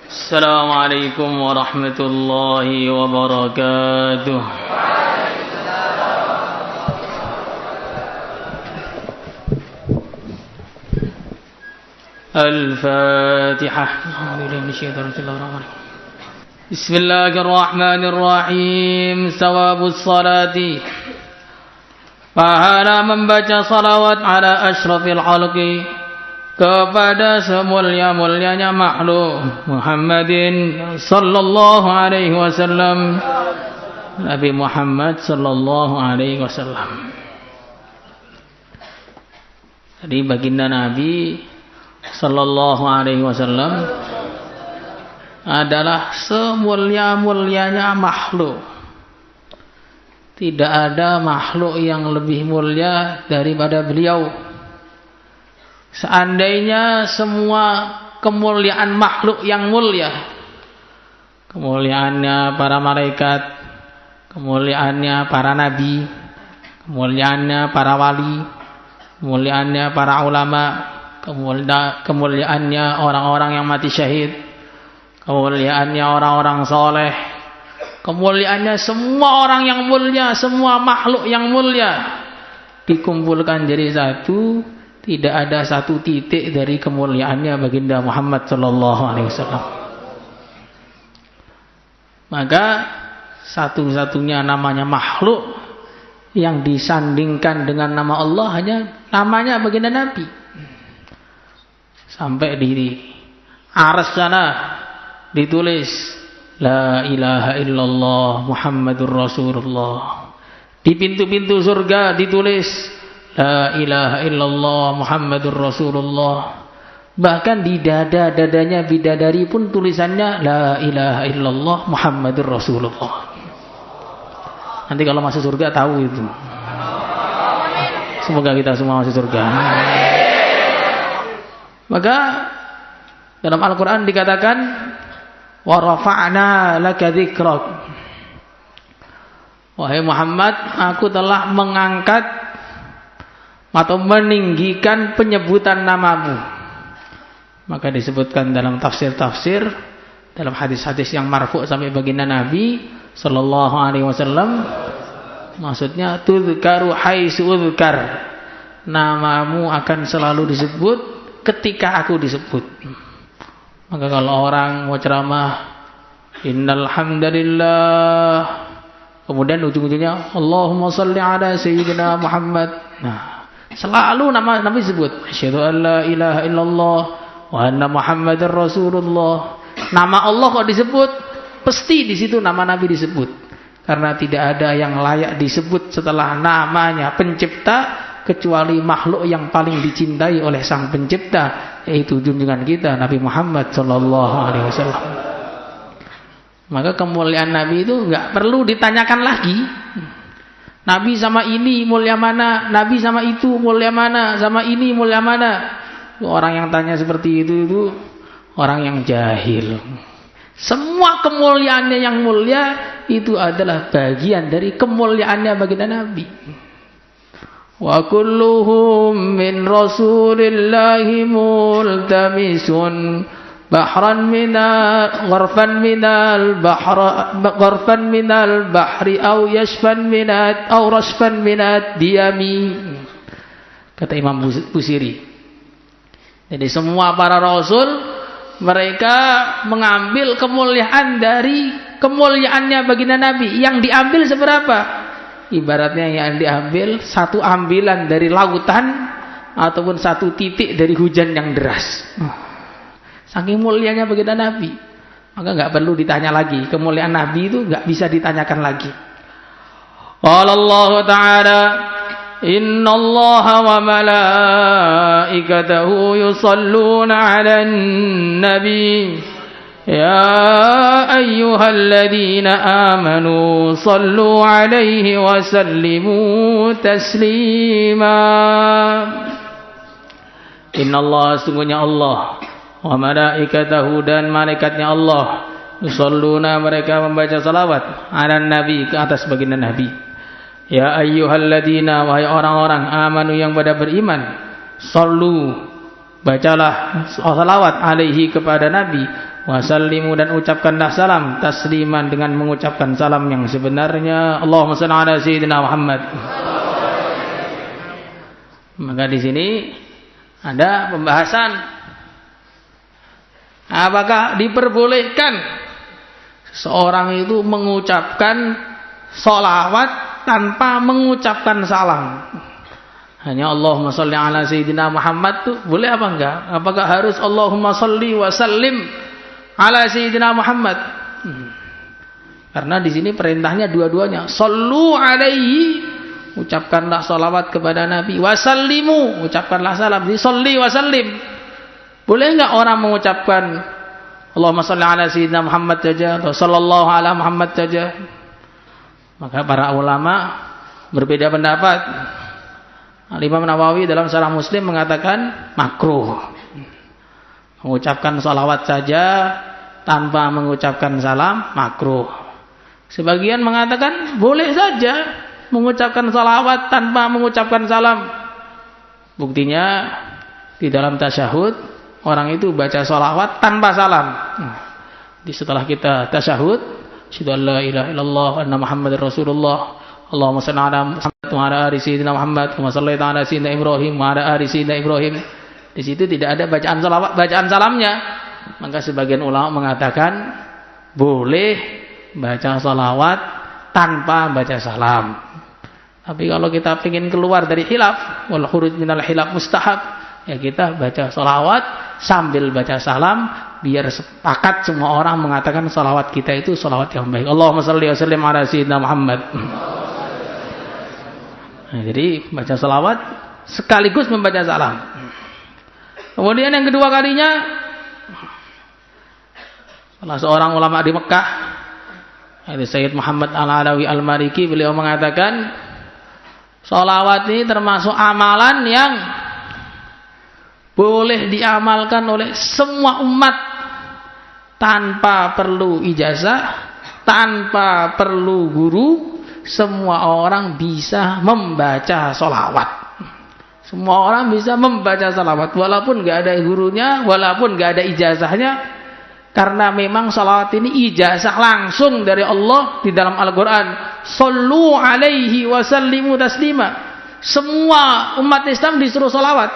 السلام عليكم ورحمة الله وبركاته. الفاتحة. بسم الله الرحمن الرحيم. ثواب الصلاة. Pahala membaca salawat ala asyrafil khalqi, kepada semulia-mulianya makhluk Muhammadin sallallahu alaihi wasallam, Nabi Muhammad sallallahu alaihi wasallam. Jadi baginda Nabi sallallahu alaihi wasallam adalah semulia-mulianya makhluk. Tidak ada makhluk yang lebih mulia daripada beliau. Seandainya semua kemuliaan makhluk yang mulia, kemuliaannya para malaikat, kemuliaannya para nabi, kemuliaannya para wali, kemuliaannya para ulama, kemuliaannya orang-orang yang mati syahid, kemuliaannya orang-orang soleh, kemuliaannya semua orang yang mulia, semua makhluk yang mulia dikumpulkan jadi satu. Tidak ada satu titik dari kemuliaannya baginda Muhammad sallallahu alaihi wasallam. Maka satu-satunya namanya makhluk yang disandingkan dengan nama Allah hanya namanya baginda Nabi. Sampai di arsy sana ditulis La ilaha illallah Muhammadur Rasulullah. Di pintu-pintu surga ditulis La ilaha illallah Muhammadur Rasulullah. Bahkan di dada-dadanya bidadari pun tulisannya La ilaha illallah Muhammadur Rasulullah. Nanti kalau masuk surga tahu itu. Semoga kita semua masuk surga. Maka dalam Al-Quran dikatakan wa rafa'na laka dzikrak. Wahai Muhammad, aku telah mengangkat atau meninggikan penyebutan namamu. Maka disebutkan dalam tafsir-tafsir, dalam hadis-hadis yang marfu' sampai baginda Nabi sallallahu alaihi wasallam, maksudnya tudzkaru haitsu udzkar, namamu akan selalu disebut ketika aku disebut. Maka kalau orang mau ceramah innal hamdalillah, kemudian ujung-ujungnya Allahumma shalli ala sayyidina Muhammad, nah selalu nama Nabi disebut. Asyhadu an la ilaha illallah wa anna Muhammadar Rasulullah. Nama Allah kok disebut, pasti di situ nama Nabi disebut. Karena tidak ada yang layak disebut setelah namanya pencipta kecuali makhluk yang paling dicintai oleh sang pencipta, yaitu junjungan kita Nabi Muhammad sallallahu alaihi wasallam. Maka kemuliaan Nabi itu enggak perlu ditanyakan lagi. Nabi sama ini mulia mana, Nabi sama itu mulia mana, sama ini mulia mana. Orang yang tanya seperti itu orang yang jahil. Semua kemuliaannya yang mulia itu adalah bagian dari kemuliaannya baginda Nabi. Wa kulluhum min rasulillahi multamisun bahran minal gharfan minal bahri aw yashfan minat aw rashfan minat diyami, kata Imam Busiri. Jadi semua para rasul mereka mengambil kemuliaan dari kemuliaannya baginda Nabi. Yang diambil seberapa? Ibaratnya yang diambil satu ambilan dari lautan ataupun satu titik dari hujan yang deras. Saking mulianya baginda Nabi, maka nggak perlu ditanya lagi. Kemuliaan Nabi itu nggak bisa ditanyakan lagi. Qala Allah Ta'ala, Inna Allah wa malaikatahu yusalluna 'alan nabi ya ayyuhalladzina amanu sallu 'alaihi wa sallimu taslima. Inna Allah, sungguhnya Allah, wa malaikatahu, dan malaikatnya Allah, yusalluna, mereka membaca salawat, 'alan nabi, ke atas baginda Nabi. Ya ayyuhalladzina, wahai orang-orang amanu yang pada beriman, sallu, bacalah salawat alaihi, kepada Nabi, Wasallimu dan ucapkanlah salam tasliman dengan mengucapkan salam yang sebenarnya. Allahumma shalli ala sayyidina Muhammad. Maka di sini ada pembahasan apakah diperbolehkan seorang itu mengucapkan sholawat tanpa mengucapkan salam. Hanya Allahumma sholli ala sayyidina Muhammad tuh boleh apa enggak? Apakah harus Allahumma sholli wa sallim ala sayyidina Muhammad? Karena di sini perintahnya dua-duanya. Shollu alaihi, ucapkanlah salawat kepada Nabi. Wasallimu, ucapkanlah salam. Jadi sholli wa sallim. Boleh enggak orang mengucapkan Allahumma sholli ala sayyidina Muhammad saja atau sallallahu ala Muhammad saja? Maka para ulama berbeda pendapat. Imam Nawawi dalam Syarah Muslim mengatakan makruh. Mengucapkan salawat saja tanpa mengucapkan salam makruh. Sebagian mengatakan boleh saja mengucapkan salawat tanpa mengucapkan salam. Buktinya di dalam tasyahud orang itu baca salawat tanpa salam. Setelah kita tasyahud, asyhadu an la ilaha illallah wa anna Muhammadar Rasulullah. Allahumma shalli ala Muhammad wa ala ali sayyidina Muhammad kama shallaita ala sayyidina Ibrahim wa ala ali sayyidina Ibrahim. Di situ tidak ada bacaan salawat, bacaan salamnya. Maka sebagian ulama mengatakan boleh baca salawat tanpa baca salam. Tapi kalau kita ingin keluar dari khilaf, wal khuruj minal khilaf mustahab, ya kita baca salawat sambil baca salam biar sepakat semua orang mengatakan salawat kita itu salawat yang baik. Allahumma shalli wa sallim ala sayyidina Muhammad. Nah, jadi baca salawat sekaligus membaca salam. Kemudian yang kedua kalinya, salah seorang ulama di Mekah, yaitu Sayyid Muhammad Al-Alawi Al-Maliki, beliau mengatakan salawat ini termasuk amalan yang boleh diamalkan oleh semua umat tanpa perlu ijazah, tanpa perlu guru. Semua orang bisa membaca sholawat. Semua orang bisa membaca sholawat walaupun gak ada gurunya, walaupun gak ada ijazahnya. Karena memang sholawat ini ijazah langsung dari Allah di dalam Al-Quran. Shollu alaihi wa sallimu taslima. Semua umat Islam disuruh sholawat.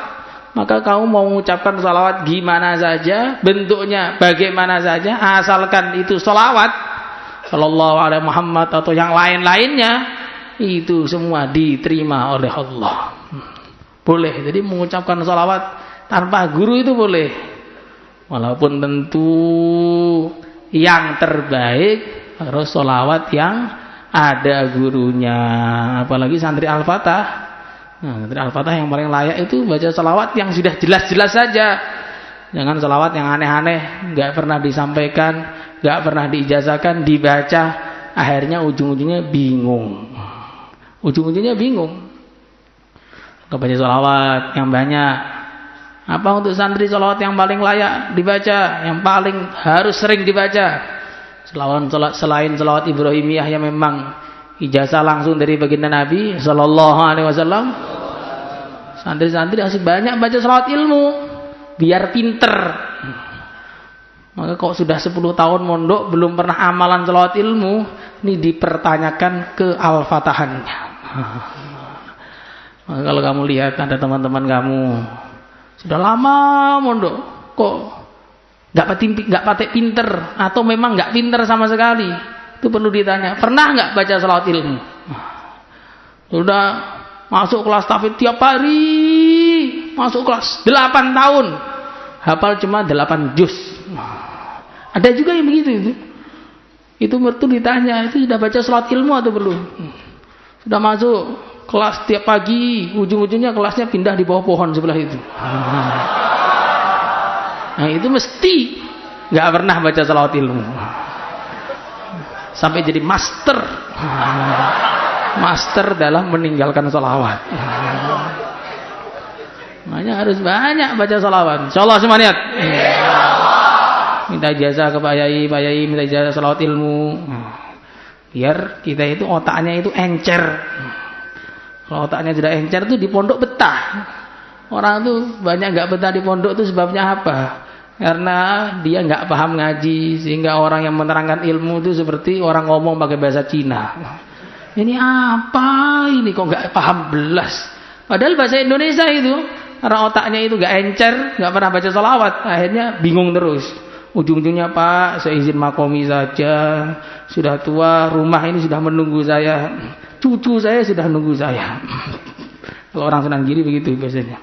Maka kamu mau mengucapkan sholawat gimana saja, bentuknya bagaimana saja, asalkan itu sholawat sallallahu alaihi Muhammad atau yang lain-lainnya, itu semua diterima oleh Allah. Boleh. Jadi mengucapkan salawat tanpa guru itu boleh. Walaupun tentu yang terbaik harus salawat yang ada gurunya. Apalagi santri Al-Fatah. Nah, santri Al-Fatah yang paling layak itu baca salawat yang sudah jelas-jelas saja. Jangan salawat yang aneh-aneh, nggak pernah disampaikan, nggak pernah diijazahkan, dibaca, akhirnya ujung-ujungnya bingung. Ujung-ujungnya bingung. Baca salawat yang banyak. Apa untuk santri salawat yang paling layak dibaca, yang paling harus sering dibaca? Selain salawat Ibrahimiyah yang memang ijazah langsung dari baginda Nabi Sallallahu Alaihi Wasallam, santri-santri harus banyak baca salawat ilmu biar pinter. Maka kok sudah 10 tahun mondok belum pernah amalan salawat ilmu, ini dipertanyakan ke al-fatahannya. Maka kalau kamu lihat ada teman-teman kamu sudah lama mondok, kok nggak patek pinter atau memang nggak pinter sama sekali, itu perlu ditanya. Pernah nggak baca salawat ilmu? Sudah masuk kelas tahfidz tiap hari, masuk kelas 8 tahun, hafal cuma 8 juz. Ada juga yang begitu itu mertu ditanya, itu sudah baca salawat ilmu atau belum? Sudah masuk kelas tiap pagi, ujung-ujungnya kelasnya pindah di bawah pohon sebelah itu. Nah itu mesti nggak pernah baca salawat ilmu, sampai jadi master dalam meninggalkan salawat. Makanya harus banyak baca salawat. Insyaallah semua niat. Minta ijazah ke Pak Yai minta ijazah salawat ilmu. Biar kita itu otaknya itu encer. Kalau otaknya tidak encer tuh di pondok betah. Orang tuh banyak nggak betah di pondok tuh sebabnya apa? Karena dia nggak paham ngaji, sehingga orang yang menerangkan ilmu itu seperti orang ngomong pakai bahasa Cina. Ini apa ini kok nggak paham belas? Padahal bahasa Indonesia itu, karena otaknya itu nggak encer, nggak pernah baca sholawat, akhirnya bingung terus. Ujung-ujungnya, Pak, saya izin makomi saja, sudah tua, rumah ini sudah menunggu saya, cucu saya sudah nunggu saya. Kalau orang senang gini begitu biasanya.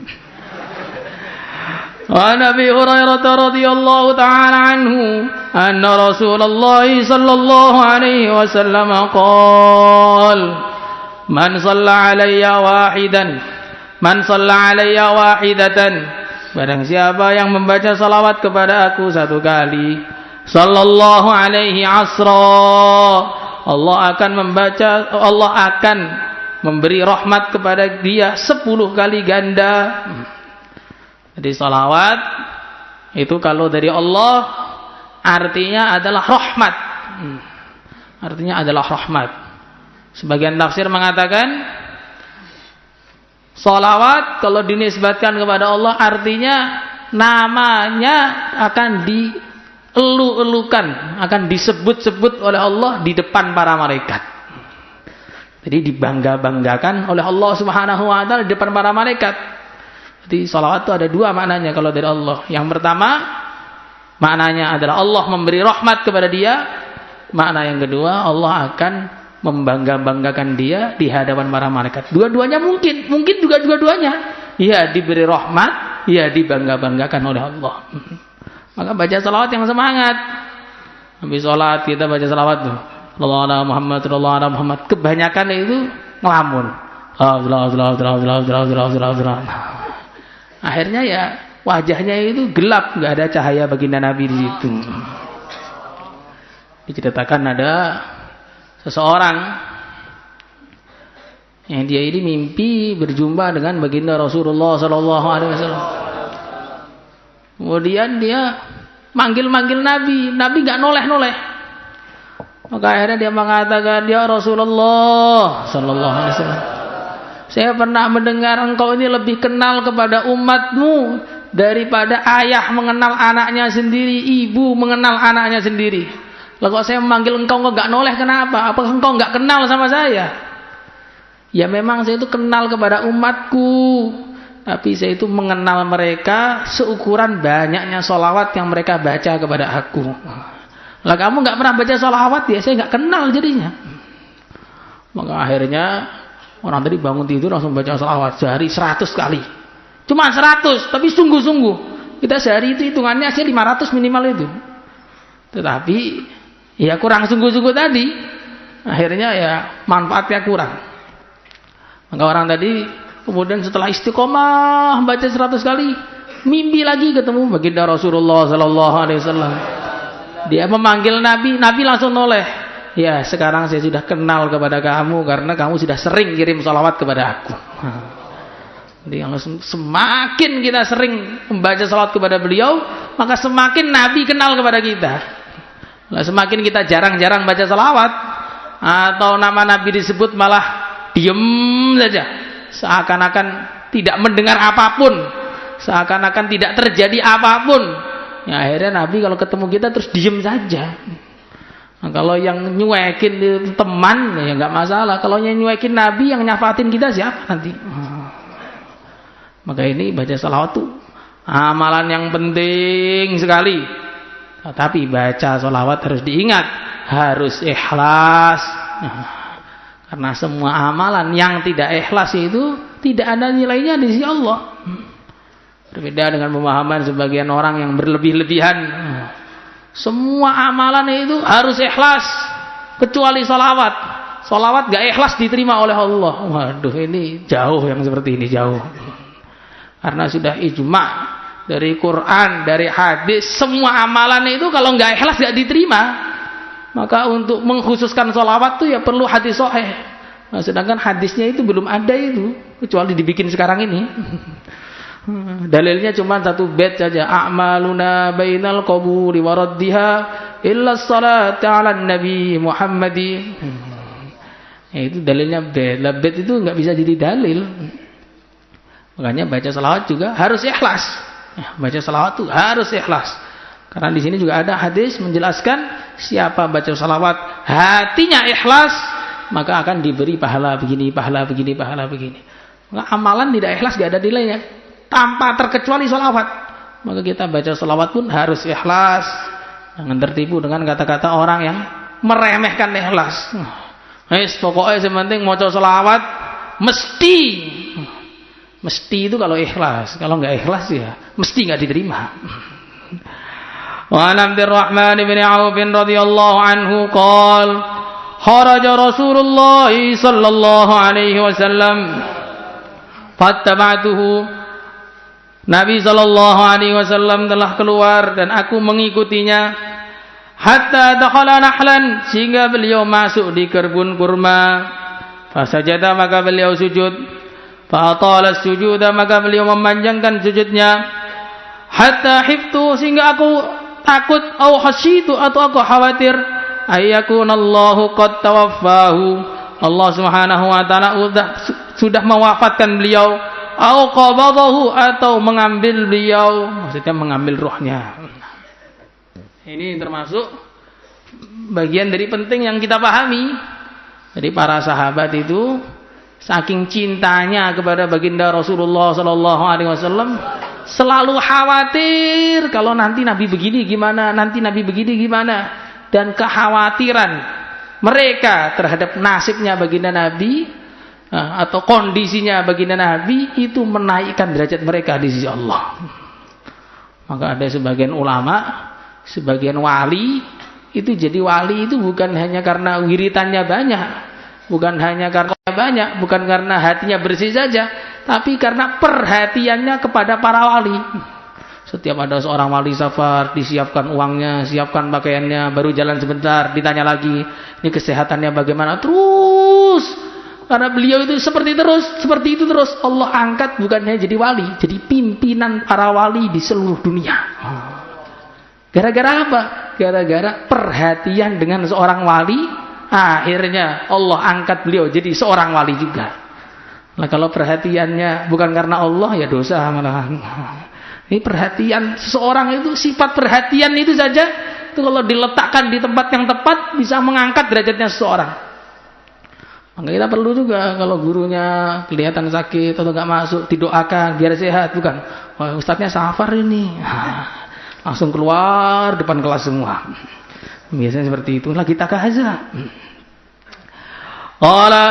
Wa Nabi Hurairah radhiyallahu taala anhu anna Rasulullah sallallahu alaihi wasallam qala man shalla alayya wahidatan barang siapa yang membaca salawat kepada aku satu kali, sallallahu alaihi asra, Allah akan memberi rahmat kepada dia 10 kali ganda. Jadi salawat itu kalau dari Allah artinya adalah rahmat. Artinya adalah rahmat. Sebagian tafsir mengatakan salawat kalau dinisbatkan kepada Allah artinya namanya akan dielu-elukan, akan disebut-sebut oleh Allah di depan para malaikat. Jadi dibangga-banggakan oleh Allah Subhanahu wa taala di depan para malaikat. Jadi salawat itu ada 2 maknanya kalau dari Allah. Yang pertama maknanya adalah Allah memberi rahmat kepada dia. Makna yang kedua, Allah akan membangga-banggakan dia di hadapan para malaikat. Dua-duanya mungkin juga dua-duanya. Ya diberi rahmat, ya dibangga-banggakan oleh Allah. Maka baca salawat yang semangat. Habis salat kita baca salawat tuh. Sallallahu ala Muhammad, sallallahu ala Muhammad. Kebanyakan itu ngelamun. Akhirnya ya wajahnya itu gelap, nggak ada cahaya baginda Nabi di situ. Diceritakan ada seseorang yang dia ini mimpi berjumpa dengan baginda Rasulullah Sallallahu Alaihi Wasallam. Kemudian dia manggil Nabi, Nabi nggak noleh. Maka akhirnya dia mengatakan, ya Rasulullah Sallallahu Alaihi Wasallam, saya pernah mendengar engkau ini lebih kenal kepada umatmu daripada ayah mengenal anaknya sendiri, ibu mengenal anaknya sendiri. Lalu kalau saya memanggil engkau nggak noleh, kenapa? Apakah engkau nggak kenal sama saya? Ya memang saya itu kenal kepada umatku, tapi saya itu mengenal mereka seukuran banyaknya sholawat yang mereka baca kepada aku. Lah kamu nggak pernah baca sholawat, ya saya nggak kenal jadinya. Maka akhirnya orang tadi bangun tidur langsung baca sholawat sehari 100 kali. Cuma 100, tapi sungguh-sungguh. Kita sehari itu hitungannya sih 500 minimal itu. Tetapi ya kurang sungguh-sungguh tadi. Akhirnya ya manfaatnya kurang. Maka orang tadi kemudian setelah istiqomah baca 100 kali, mimpi lagi ketemu baginda Rasulullah sallallahu alaihi wasallam. Dia memanggil Nabi, Nabi langsung noleh. Ya sekarang saya sudah kenal kepada kamu karena kamu sudah sering kirim sholawat kepada aku. Jadi semakin kita sering membaca sholawat kepada beliau, maka semakin Nabi kenal kepada kita. Nah, semakin kita jarang-jarang baca sholawat atau nama Nabi disebut malah diem saja, seakan-akan tidak mendengar apapun, seakan-akan tidak terjadi apapun. Ya, akhirnya Nabi kalau ketemu kita terus diem saja. Nah, kalau yang nyuekin itu teman ya nggak masalah. Kalau yang nyuekin Nabi, yang nyafatin kita siapa nanti? Maka ini baca salawat tuh amalan yang penting sekali. Tapi baca salawat harus diingat, harus ikhlas. Karena semua amalan yang tidak ikhlas itu tidak ada nilainya di sisi Allah. Berbeda dengan pemahaman sebagian orang yang berlebih-lebihan. Semua amalan itu harus ikhlas kecuali salawat. Salawat gak ikhlas diterima oleh Allah. Waduh, ini jauh yang seperti ini, jauh. Karena sudah ijma dari Quran, dari hadis, semua amalan itu kalau gak ikhlas gak diterima. Maka untuk mengkhususkan salawat itu ya perlu hadis sahih. Nah, sedangkan hadisnya itu belum ada itu, kecuali dibikin sekarang ini. Dalilnya cuma satu bait saja, a'maluna bainal qaburi wa raddiha illa salat 'ala nabi Muhammadin. Itu dalilnya bait. Lah bait itu enggak bisa jadi dalil. Makanya baca selawat juga harus ikhlas. Baca selawat itu harus ikhlas. Karena di sini juga ada hadis menjelaskan siapa baca salawat hatinya ikhlas, maka akan diberi pahala begini, pahala begini, pahala begini. Maka amalan tidak ikhlas gak ada nilainya, tanpa terkecuali salawat. Maka kita baca salawat pun harus ikhlas, jangan tertipu dengan kata-kata orang yang meremehkan ikhlas. Pokoknya sementing maca selawat mesti itu kalau ikhlas. Kalau nggak ikhlas ya mesti nggak diterima. Wa an Abdurrahman bin Auf radhiyallahu anhu qala kharaja Rasulullah sallallahu alaihi wasallam fattaba'tuhu. Nabi sallallahu alaihi wasallam telah keluar dan aku mengikutinya hatta dakhala nahlan, sehingga beliau masuk di kebun kurma. Fasajada, maka beliau sujud. Fa atala sujuda, maka beliau memanjangkan sujudnya. Hatta hiftu, sehingga aku takut, au khasyitu, atau aku khawatir, ayyakunallahu qad tawaffahu, Allah Subhanahu wa taala sudah mewafatkan beliau, au qabadahu, atau mengambil beliau, maksudnya mengambil ruhnya. Ini termasuk bagian dari penting yang kita pahami. Jadi para sahabat itu saking cintanya kepada baginda Rasulullah sallallahu alaihi wasallam, selalu khawatir kalau nanti Nabi begini gimana, nanti Nabi begini gimana, dan kekhawatiran mereka terhadap nasibnya baginda Nabi atau kondisinya baginda Nabi itu menaikkan derajat mereka di sisi Allah. Maka ada sebagian ulama, sebagian wali itu jadi wali itu bukan hanya karena wiritannya banyak, bukan hanya karena banyak, bukan karena hatinya bersih saja, tapi karena perhatiannya kepada para wali. Setiap ada seorang wali safar, disiapkan uangnya, siapkan pakaiannya, baru jalan sebentar ditanya lagi, ini kesehatannya bagaimana, terus karena beliau itu seperti itu terus Allah angkat, bukannya jadi wali, jadi pimpinan para wali di seluruh dunia. Gara-gara apa? Gara-gara perhatian dengan seorang wali, akhirnya Allah angkat beliau jadi seorang wali juga. Nah, kalau perhatiannya bukan karena Allah, ya dosa malahan. Ini perhatian seseorang itu, sifat perhatian itu saja, itu kalau diletakkan di tempat yang tepat bisa mengangkat derajatnya seseorang. Maka kita perlu juga kalau gurunya kelihatan sakit atau nggak masuk, didoakan biar sehat, bukan? Wah, ustadznya safar ini. Langsung keluar depan kelas semua. Biasanya seperti itu. Lagi takaza. Qala,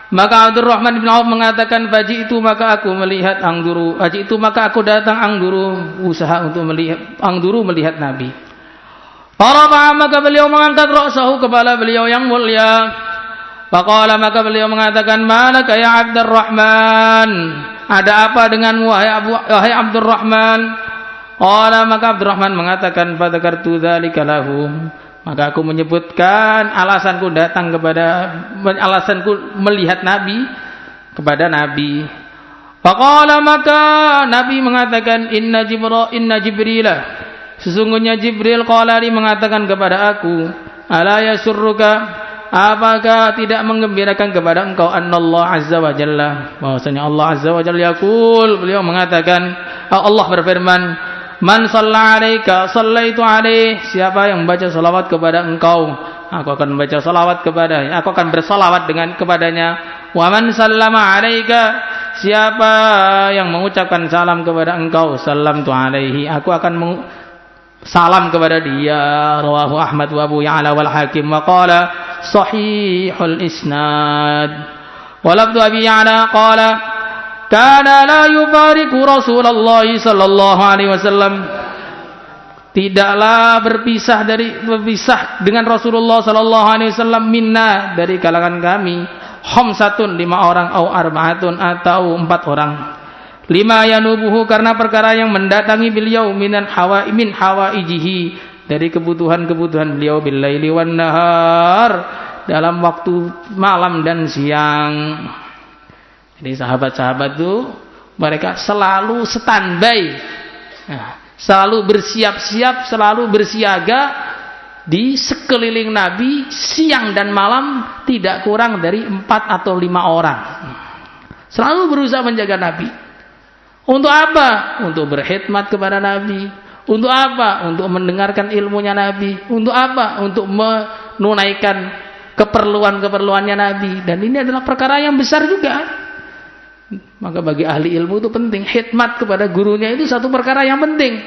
maka Abdurrahman bin Auf mengatakan, baji itu maka aku melihat angduru. Baji itu maka aku datang angduru, usaha untuk melihat angduru melihat Nabi. Farafa, maka beliau mengangkat ra'sahu, kepala beliau yang mulia. Faqala, maka beliau mengatakan, malaka ya Abdurrahman, ada apa denganmu wahai Abdurrahman? Qala, maka Abdurrahman mengatakan, fadzakartu dzalika lahum, maka aku menyebutkan alasanku melihat Nabi kepada Nabi. Faqala, maka Nabi mengatakan, inna Jibril, sesungguhnya Jibril qala li, mengatakan kepada aku, ala yasurruka, apakah tidak menggembirakan kepada engkau, annallahu azza wa jalla, bahwasanya Allah azza wa jalla yaqul, beliau mengatakan, Allah berfirman, man shalla 'alaika shallaitu 'alaihi, siapa yang membaca salawat kepada engkau, aku akan membaca salawat kepadanya, aku akan bersalawat kepadanya. Wa man sallama 'alaika, siapa yang mengucapkan salam kepada engkau, sallamtu 'alaihi, aku akan salam kepada dia. Rawahu Ahmad wa Abu Ya'la wal Hakim wa qala sahihul isnad. Wa lafdhu Abi Ya'la qala kana la yubariku Rasulullah sallallahu alaihi wasallam, tidaklah berpisah dengan Rasulullah sallallahu alaihi wasallam, minna, dari kalangan kami, khamsatun, 5 orang, au arba'atun, atau 4 orang, lima yanubuhu, karena perkara yang mendatangi beliau, min hawaijihi, dari kebutuhan-kebutuhan beliau, bil laili wan nahar, dalam waktu malam dan siang. Jadi sahabat-sahabat itu mereka selalu standby, selalu bersiap-siap, selalu bersiaga di sekeliling Nabi siang dan malam, tidak kurang dari 4 atau 5 orang. Selalu berusaha menjaga Nabi. Untuk apa? Untuk berkhidmat kepada Nabi, Untuk apa? Untuk mendengarkan ilmunya Nabi. Untuk apa? Untuk menunaikan keperluan-keperluannya Nabi. Dan ini adalah perkara yang besar juga. Maka bagi ahli ilmu itu penting. Khidmat kepada gurunya itu satu perkara yang penting.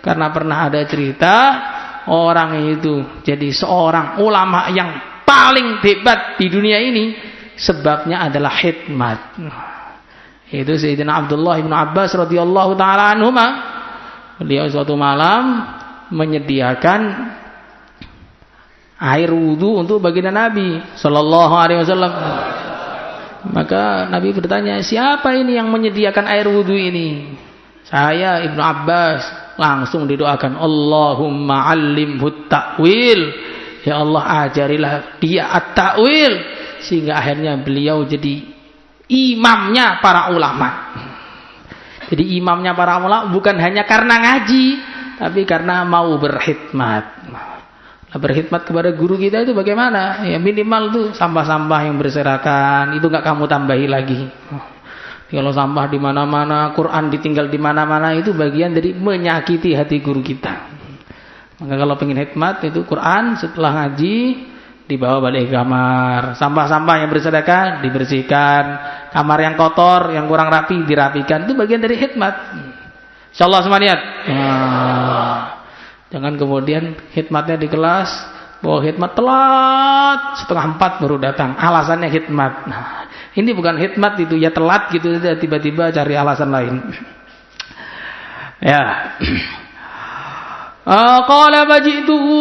Karena pernah ada cerita, orang itu jadi seorang ulama yang paling hebat di dunia ini, sebabnya adalah khidmat. Itu Sayyidina Abdullah bin Abbas radhiyallahu taala anhuma. Beliau suatu malam menyediakan air wudu untuk baginda Nabi sallallahu alaihi wasallam. Maka Nabi bertanya, siapa ini yang menyediakan air wudu ini? Saya, Ibnu Abbas. Langsung didoakan, Allahumma allimhu ta'wil. Ya Allah, ajarilah dia at-ta'wil. Sehingga akhirnya beliau jadi imamnya para ulama. Jadi imamnya para ulama bukan hanya karena ngaji, tapi karena mau berkhidmat. Berkhidmat kepada guru kita itu bagaimana? Ya minimal tuh sampah-sampah yang berserakan itu nggak kamu tambahi lagi. Kalau sampah di mana-mana, Quran ditinggal di mana-mana, itu bagian dari menyakiti hati guru kita. Maka kalau pengen khidmat itu Quran setelah ngaji dibawa balik ke kamar. Sampah-sampah yang berserakan dibersihkan. Kamar yang kotor, yang kurang rapi dirapikan. Itu bagian dari khidmat. Insyaallah semua niat. Jangan kemudian khidmatnya di kelas, bawa khidmat telat 3:30 baru datang. Alasannya khidmat. Ini bukan khidmat itu, ya telat gitu, tiba-tiba cari alasan lain. Ya. Qala baji'tuhu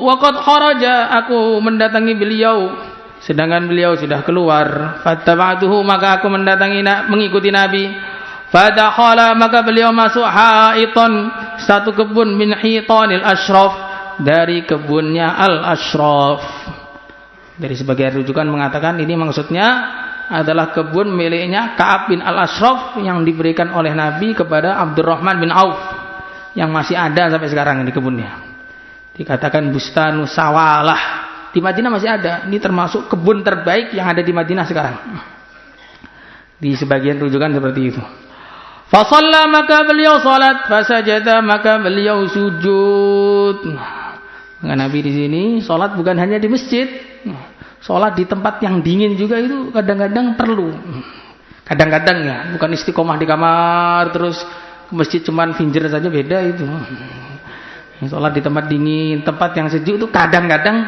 wa qad kharaja, aku mendatangi beliau sedangkan beliau sudah keluar. Fattaba'tuhu, maka aku mengikuti Nabi. Fadakhala, maka beliau masuk haiton, satu kebun min hitanil ashraf, dari kebunnya al-ashraf. Dari sebagian rujukan mengatakan ini maksudnya adalah kebun miliknya Ka'ab bin al-Ashraf yang diberikan oleh Nabi kepada Abdurrahman bin Auf, yang masih ada sampai sekarang di kebunnya. Dikatakan Bustanu Sawalah. Di Madinah masih ada. Ini termasuk kebun terbaik yang ada di Madinah sekarang. Di sebagian rujukan seperti itu. Fa shalla, maka beliau salat, fa sajada, maka beliau sujud. Maka Nabi di sini salat bukan hanya di masjid. Sholat di tempat yang dingin juga itu kadang-kadang perlu. Kadang-kadang ya, bukan istiqomah di kamar terus ke masjid cuman finjer saja, beda itu. Sholat di tempat dingin, tempat yang sejuk itu kadang-kadang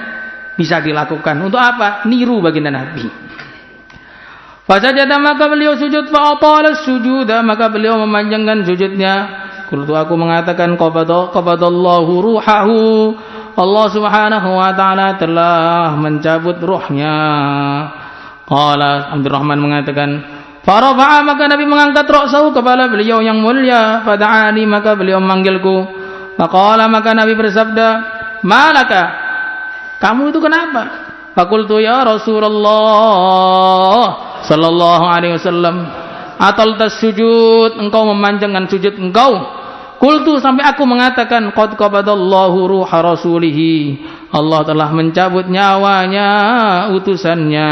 bisa dilakukan. Untuk apa? Niru baginda Nabi. Fasajada, maka beliau sujud, fa'atala sujuda, maka beliau memanjangkan sujudnya. Qultu, aku mengatakan, qabadallahu ruhahu, Allah subhanahu wa ta'ala telah mencabut ruhnya. Qala, Abdurrahman mengatakan, farafa'a, maka Nabi mengangkat ra'sahu, kepala beliau yang mulia. Fada'ani, maka beliau memanggilku. Faqala, maka Nabi bersabda, malaka, kamu itu kenapa? Faqultu ya Rasulullah sallallahu alaihi wasallam, ataltas sujud, engkau memanjangkan sujud engkau. Qultu, sampai aku mengatakan, qad qabadallahu ruha rasulihi, Allah telah mencabut nyawanya utusannya.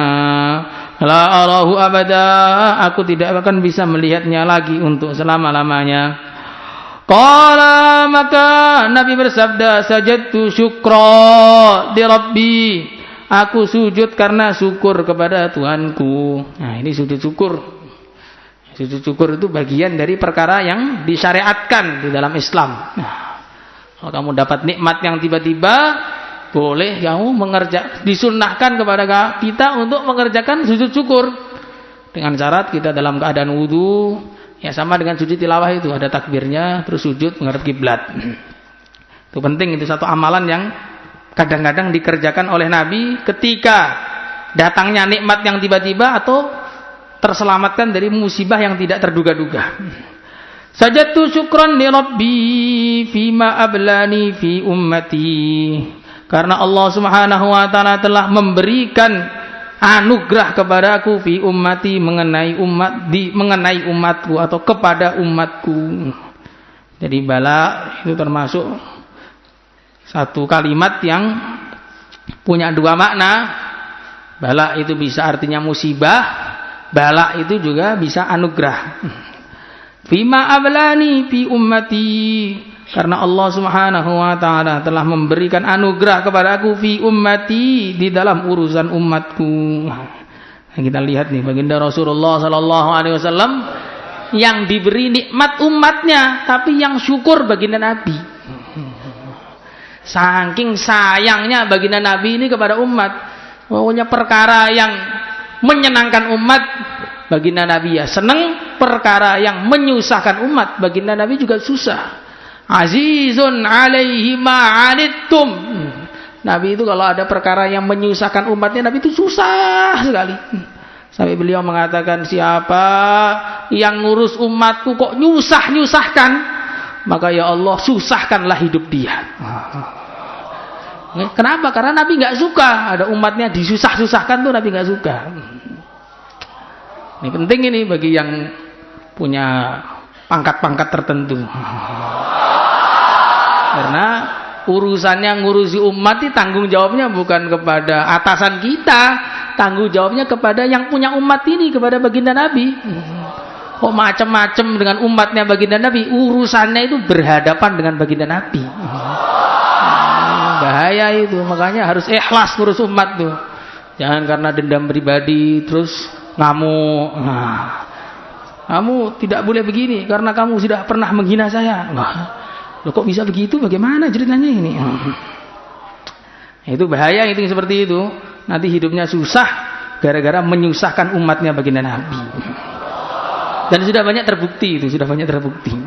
La arahu abada, aku tidak akan bisa melihatnya lagi untuk selama-lamanya. Qala, maka Nabi bersabda, sajadtu syukra di Rabbi, aku sujud karena syukur kepada Tuhanku. Nah, ini sujud syukur. Sujud syukur itu bagian dari perkara yang disyariatkan di dalam Islam. Nah, kalau kamu dapat nikmat yang tiba-tiba, boleh kamu disunnahkan kepada kita untuk mengerjakan sujud syukur. Dengan syarat kita dalam keadaan wudu, ya sama dengan sujud tilawah itu, ada takbirnya, terus sujud menghadap kiblat. Itu penting, itu satu amalan yang kadang-kadang dikerjakan oleh Nabi ketika datangnya nikmat yang tiba-tiba atau terselamatkan dari musibah yang tidak terduga-duga. Sajadtu syukran li Rabbi fima ablani fi ummati, karena Allah Subhanahu wa taala telah memberikan anugerah kepadaku fi ummati, mengenai umatku atau kepada umatku. Jadi bala itu termasuk satu kalimat yang punya dua makna. Bala itu bisa artinya musibah, bala itu juga bisa anugerah. Fima ablani fi ummati, Karena Allah Subhanahu wa taala telah memberikan anugerah kepada aku fi ummati, di dalam urusan umatku. Nah, kita lihat nih baginda Rasulullah sallallahu alaihi wasallam yang diberi nikmat umatnya, tapi yang syukur baginda Nabi. Saking sayangnya baginda Nabi ini kepada umat, pokoknya perkara yang menyenangkan umat baginda Nabi ya senang, perkara yang menyusahkan umat baginda Nabi juga susah. Azizun alaihi ma'anittum. Nabi itu kalau ada perkara yang menyusahkan umatnya, Nabi itu susah sekali. Sampai beliau mengatakan, siapa yang ngurus umatku kok nyusahkan, maka ya Allah susahkanlah hidup dia. Kenapa? Karena Nabi nggak suka ada umatnya disusah-susahkan, tuh Nabi nggak suka. Ini penting ini bagi yang punya pangkat-pangkat tertentu. Karena urusannya ngurusi umat itu tanggung jawabnya bukan kepada atasan kita, tanggung jawabnya kepada yang punya umat ini, kepada baginda Nabi. Kok macam-macam dengan umatnya baginda Nabi, urusannya itu berhadapan dengan baginda Nabi. Bahaya itu, makanya harus ikhlas ngurus umat tuh. Jangan karena dendam pribadi terus ngamuk. Kamu tidak boleh begini karena kamu sudah pernah menghina saya. Loh kok bisa begitu? Bagaimana ceritanya ini? Itu bahaya itu seperti itu. Nanti hidupnya susah gara-gara menyusahkan umatnya baginda Nabi. Dan sudah banyak terbukti itu, sudah banyak terbukti.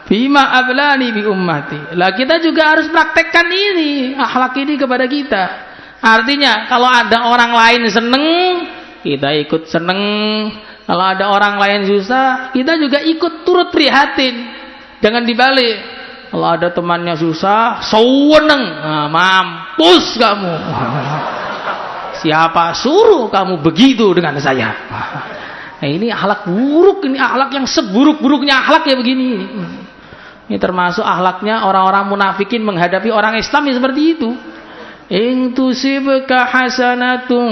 Bima ablani bi ummati. Lah kita juga harus praktekkan ini, akhlak ini kepada kita. Artinya kalau ada orang lain seneng, kita ikut seneng. Kalau ada orang lain susah, kita juga ikut turut prihatin. Jangan dibalik. Kalau ada temannya susah, seneng, mampus kamu. Siapa suruh kamu begitu dengan saya? Nah, ini akhlak buruk, ini akhlak yang seburuk-buruknya akhlak ya begini. Ini termasuk akhlaknya orang-orang munafikin menghadapi orang Islam yang seperti itu. In tusibka hasanatun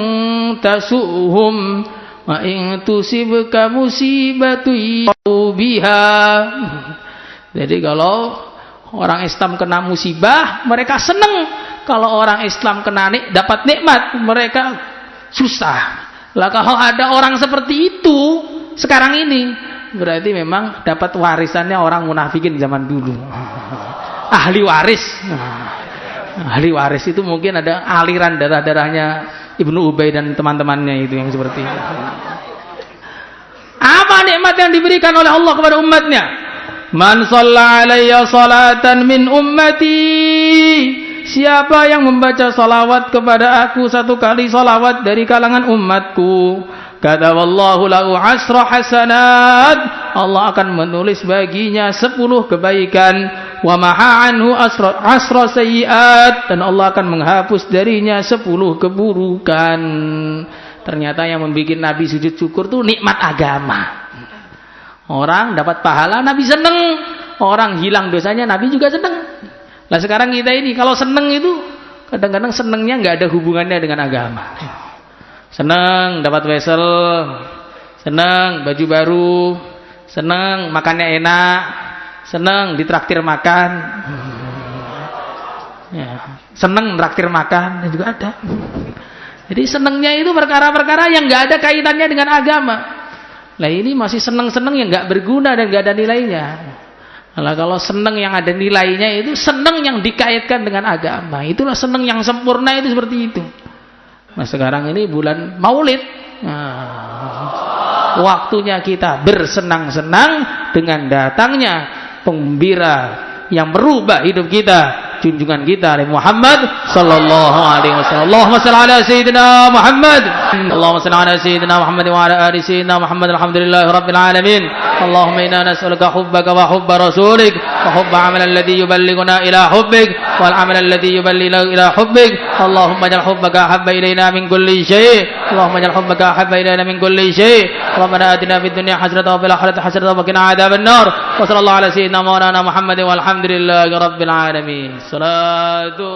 tasuhum wa in tusibka musibatu biha. Jadi kalau orang Islam kena musibah, mereka senang. Kalau orang Islam kena dapat nikmat, mereka susah. Lah kalau ada orang seperti itu sekarang ini, berarti memang dapat warisannya orang munafikin zaman dulu. Ahli waris. Ahli waris itu mungkin ada aliran darah-darahnya Ibnu Ubay dan teman-temannya itu yang seperti itu. Apa nikmat yang diberikan oleh Allah kepada umatnya? Man shalla alayya salatan min ummati. Siapa yang membaca salawat kepada aku satu kali salawat dari kalangan umatku, kata wallahu lahu asra hasanat, Allah akan menulis baginya 10 kebaikan, wa maha anhu asra sayyiat, dan Allah akan menghapus darinya 10 keburukan. Ternyata yang membuat Nabi sujud syukur tuh nikmat agama. Orang dapat pahala, Nabi seneng. Orang hilang dosanya, Nabi juga seneng. Lah sekarang kita ini kalau seneng itu kadang-kadang senengnya nggak ada hubungannya dengan agama. Seneng dapat wesel, seneng baju baru, seneng makannya enak, seneng ditraktir makan, ya, seneng traktir makan juga ada. Jadi senengnya itu perkara-perkara yang nggak ada kaitannya dengan agama. Lah ini masih seneng-seneng yang nggak berguna dan nggak ada nilainya. Nah, kalau seneng yang ada nilainya itu seneng yang dikaitkan dengan agama. Itulah seneng yang sempurna, itu seperti itu. Nah sekarang ini bulan Maulid. Nah, waktunya kita bersenang-senang dengan datangnya penggembira yang merubah hidup kita, junjungan kita Muhammad sallallahu alaihi wasallam. Allahumma shalli ala sayyidina Muhammad. Allahumma shalli ala sayyidina Muhammad wa ala ali sayyidina Muhammad. Alhamdulillahi rabbil alamin. Allahumma inna nas'aluka hubbaka wa hubba rasulik wa hubba amal alladhi yuballighuna ila hubbik wal amal alladhi yuballighuna ila hubbik. Allahumma ja'al hubbaka habba ilayna min kulli syai'. Allahumma ja'al hubbaka habba ilayna min kulli syai'. Rabbana atina fid dunya hasanatan wa fil akhirati hasanatan wa qina adzaban nar. Wa sallallahu ala sayyidina Maulana Muhammad walhamdulillahi rabbil alamin. Salatu